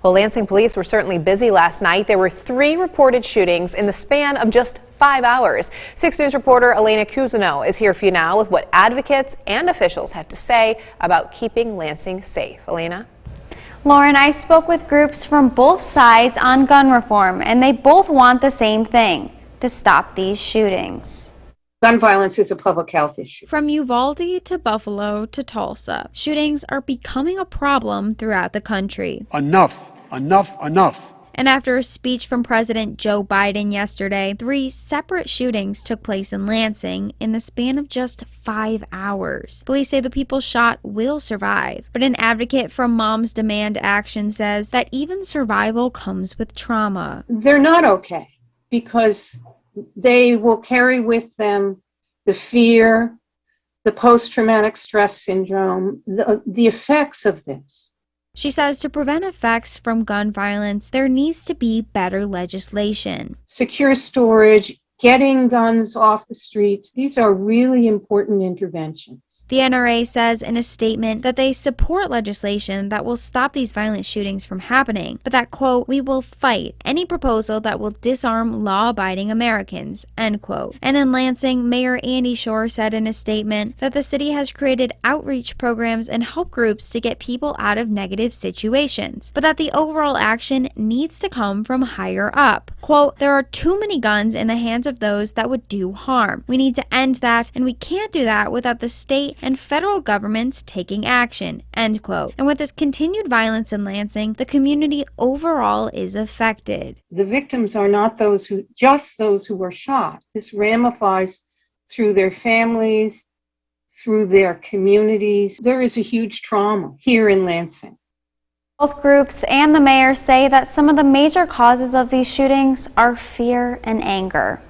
Well, Lansing police were certainly busy last night. There were 3 reported shootings in the span of just 5 hours. 6 News reporter Elena Cousineau is here for you now with what advocates and officials have to say about keeping Lansing safe. Elena? Lauren, I spoke with groups from both sides on gun reform, and they both want the same thing: to stop these shootings. Gun violence is a public health issue. From Uvalde to Buffalo to Tulsa, shootings are becoming a problem throughout the country. Enough, enough, enough. And after a speech from President Joe Biden yesterday, 3 separate shootings took place in Lansing in the span of just 5 hours. Police say the people shot will survive, but an advocate from Moms Demand Action says that even survival comes with trauma. They're not okay because they will carry with them the fear, the post-traumatic stress syndrome, the effects of this. She says to prevent effects from gun violence, there needs to be better legislation. Secure storage, getting guns off the streets, these are really important interventions. The NRA says in a statement that they support legislation that will stop these violent shootings from happening, but that, quote, "we will fight any proposal that will disarm law-abiding Americans," end quote. And in Lansing, Mayor Andy Shore said in a statement that the city has created outreach programs and help groups to get people out of negative situations, but that the overall action needs to come from higher up. Quote, "there are too many guns in the hands of those that would do harm. We need to end that, and we can't do that without the state and federal governments taking action," end quote. And with this continued violence in Lansing, the community overall is affected. The victims are not just those who were shot. This ramifies through their families, through their communities. There is a huge trauma here in Lansing. Both groups and the mayor say that some of the major causes of these shootings are fear and anger.